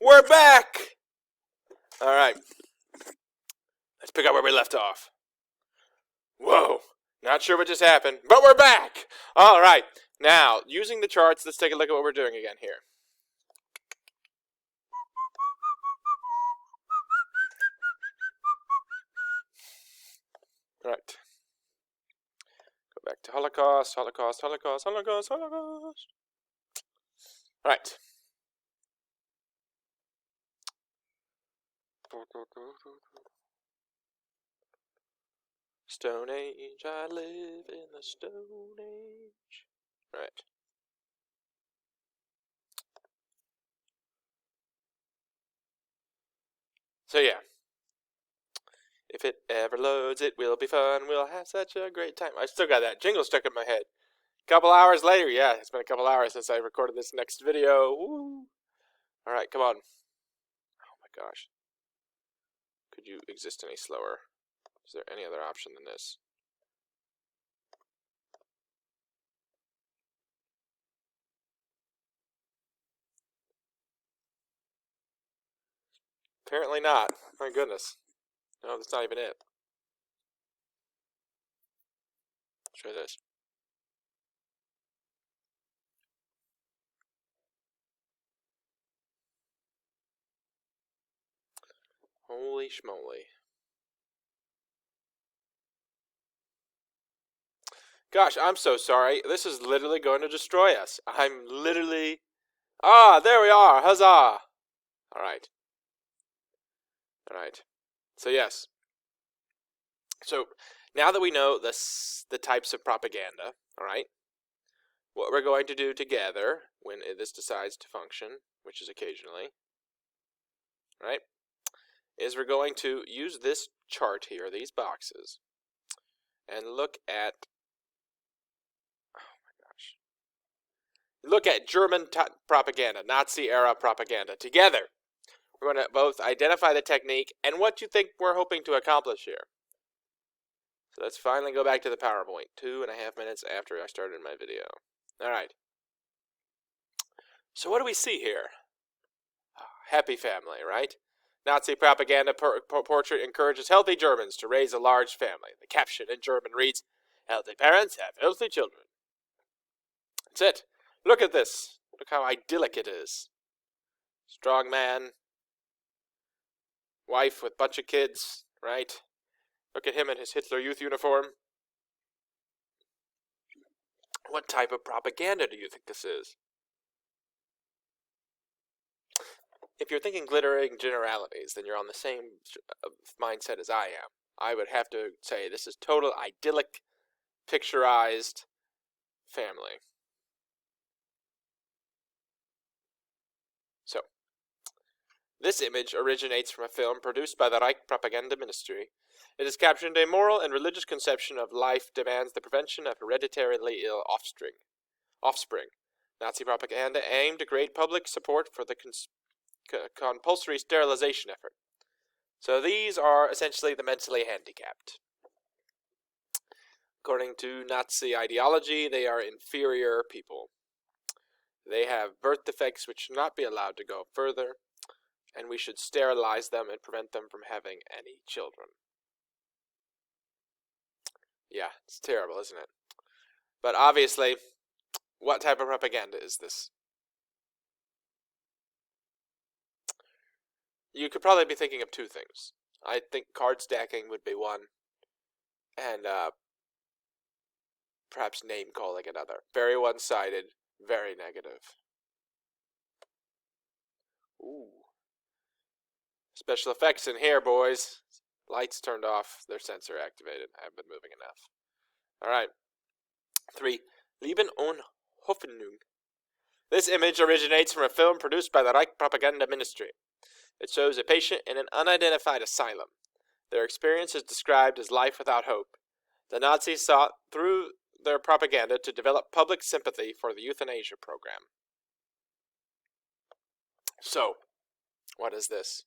We're back! Alright. Let's pick up where we left off. Whoa. Not sure what just happened, but we're back! Alright. Now, using the charts, let's take a look at what we're doing again here. Alright. Go back to Holocaust. Alright. Stone Age, I live in the Stone Age. Right. So yeah. If it ever loads, it will be fun. We'll have such a great time. I still got that jingle stuck in my head. Couple hours later, yeah, it's been a couple hours since I recorded this next video. Woo! Alright, come on. Oh my gosh. Could you exist any slower? Is there any other option than this? Apparently not. My goodness. No, that's not even it. Let's try this. Holy schmoly. Gosh, I'm so sorry. This is literally going to destroy us. I'm literally... Ah, there we are. Huzzah. Alright. Alright. So yes. So, now that we know the types of propaganda, alright, what we're going to do together, when this decides to function, which is occasionally, right, is we're going to use this chart here, these boxes, and look at, oh my gosh, look at German propaganda, Nazi-era propaganda, together. We're going to both identify the technique and what you think we're hoping to accomplish here. So let's finally go back to the PowerPoint, 2.5 minutes after I started my video. Alright. So what do we see here? Happy family, right? Nazi propaganda portrait encourages healthy Germans to raise a large family. The caption in German reads, "Healthy parents have healthy children." That's it. Look at this. Look how idyllic it is. Strong man. Wife with bunch of kids, right? Look at him in his Hitler Youth uniform. What type of propaganda do you think this is? If you're thinking glittering generalities, then you're on the same mindset as I am. I would have to say this is total idyllic, picturized family. So, this image originates from a film produced by the Reich Propaganda Ministry. It is captioned, "A moral and religious conception of life demands the prevention of hereditarily ill offspring. Nazi propaganda aimed to create public support for the compulsory sterilization effort." So these are essentially the mentally handicapped. According to Nazi ideology, they are inferior people. They have birth defects which should not be allowed to go further, and we should sterilize them and prevent them from having any children. Yeah, it's terrible, isn't it? But obviously, what type of propaganda is this? You could probably be thinking of two things. I think card stacking would be one, and perhaps name calling another. Very one-sided, very negative. Ooh. Special effects in here, boys. Lights turned off, their sensor activated. I haven't been moving enough. Alright. 3. Leben ohne Hoffnung. This image originates from a film produced by the Reich Propaganda Ministry. It shows a patient in an unidentified asylum. Their experience is described as life without hope. The Nazis sought through their propaganda to develop public sympathy for the euthanasia program. So, what is this?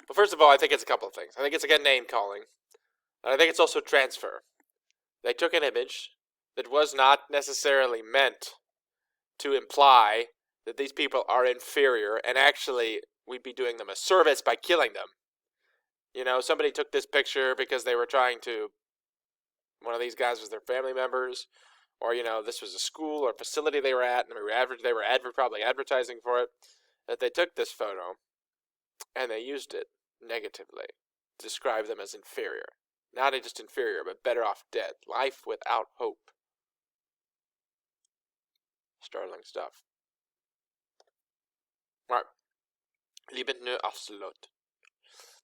Well, first of all, I think it's a couple of things. I think it's, again, name-calling. And I think it's also transfer. They took an image that was not necessarily meant to imply that these people are inferior, and actually we'd be doing them a service by killing them. You know, somebody took this picture because they were trying to, one of these guys was their family members, or, you know, this was a school or facility they were at, and they were probably advertising for it, that they took this photo, and they used it negatively to describe them as inferior. Not just inferior, but better off dead. Life without hope. Startling stuff. Right. Liebende Absolut.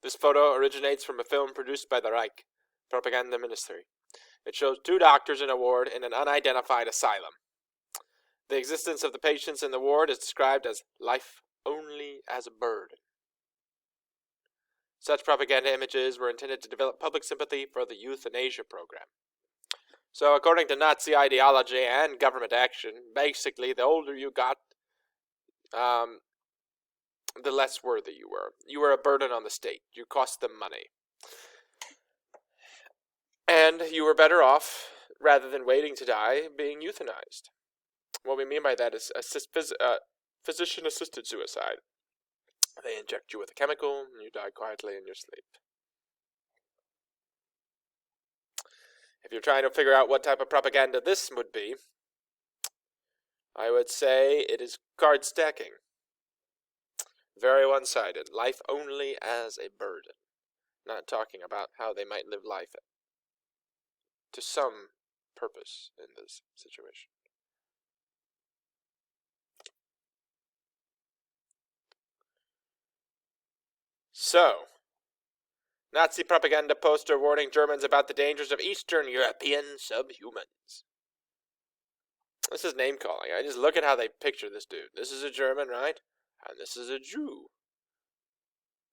This photo originates from a film produced by the Reich Propaganda Ministry. It shows two doctors in a ward in an unidentified asylum. The existence of the patients in the ward is described as life only as a burden. Such propaganda images were intended to develop public sympathy for the euthanasia program. So according to Nazi ideology and government action, basically the older you got, the less worthy you were. You were a burden on the state. You cost them money. And you were better off, rather than waiting to die, being euthanized. What we mean by that is physician-assisted suicide. They inject you with a chemical, and you die quietly in your sleep. If you're trying to figure out what type of propaganda this would be, I would say it is card stacking. Very one-sided. Life only as a burden. Not talking about how they might live life to some purpose in this situation. So, Nazi propaganda poster warning Germans about the dangers of Eastern European subhumans. This is name calling. I just look at how they picture this dude. This is a German, right? And this is a Jew.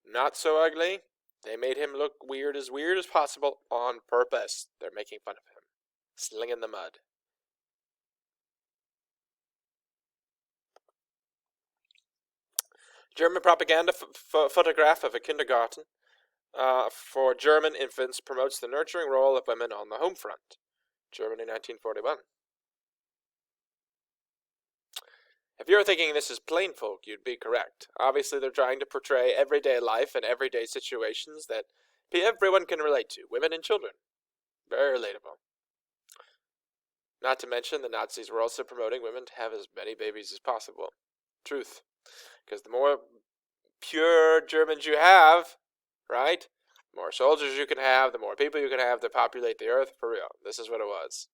Not so ugly. They made him look weird as possible on purpose. They're making fun of him. Slinging the mud. German propaganda photograph of a kindergarten for German infants promotes the nurturing role of women on the home front. Germany, 1941. If you're thinking this is plain folk, you'd be correct. Obviously, they're trying to portray everyday life and everyday situations that everyone can relate to, women and children. Very relatable. Not to mention, the Nazis were also promoting women to have as many babies as possible. Truth. Because the more pure Germans you have, right? The more soldiers you can have, the more people you can have to populate the earth, for real. This is what it was.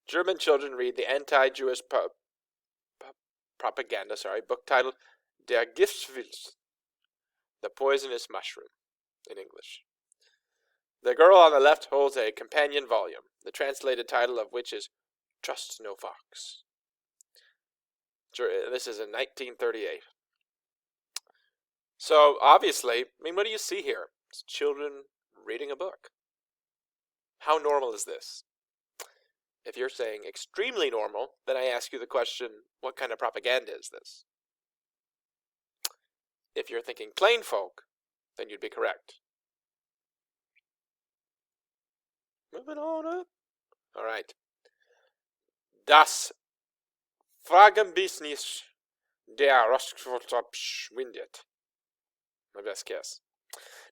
German children read the anti-Jewish propaganda, book titled Der Giftpilz, The Poisonous Mushroom, in English. The girl on the left holds a companion volume, the translated title of which is Trust No Fox. This is in 1938. So, obviously, what do you see here? It's children reading a book. How normal is this? If you're saying extremely normal, then I ask you the question, what kind of propaganda is this? If you're thinking plain folk, then you'd be correct. Moving on up. All right. Das Fragenbusiness der Roskilde. My best guess.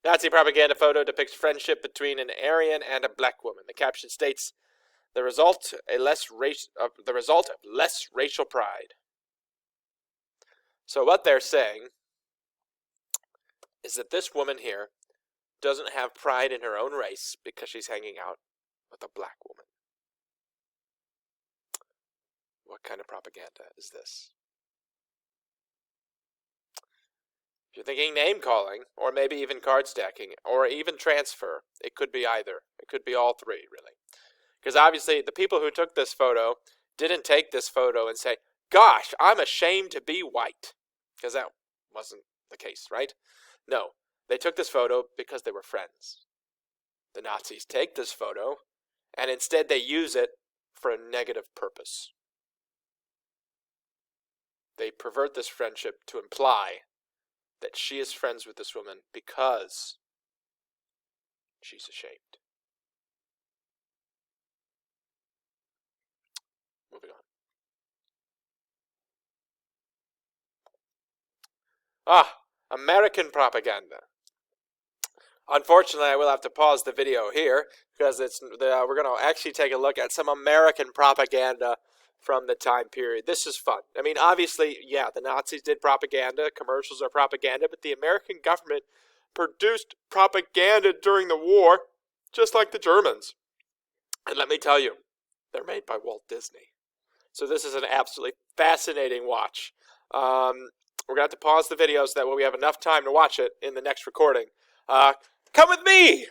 Nazi propaganda photo depicts friendship between an Aryan and a black woman. The caption states, the result of less racial pride. So what they're saying is that this woman here doesn't have pride in her own race because she's hanging out with a black woman. What kind of propaganda is this? If you're thinking name calling, or maybe even card stacking, or even transfer, it could be either. It could be all three, really. Because obviously, the people who took this photo didn't take this photo and say, gosh, I'm ashamed to be white. Because that wasn't the case, right? No, they took this photo because they were friends. The Nazis take this photo, and instead they use it for a negative purpose. They pervert this friendship to imply that she is friends with this woman because She's ashamed. Moving on. American propaganda. Unfortunately, I will have to pause the video here because we're going to actually take a look at some American propaganda from the time period. This is fun. I mean, obviously, yeah, the Nazis did propaganda. Commercials are propaganda, but the American government produced propaganda during the war, just like the Germans. And let me tell you, they're made by Walt Disney. So this is an absolutely fascinating watch. We're going to have to pause the video so that way we have enough time to watch it in the next recording. Come with me!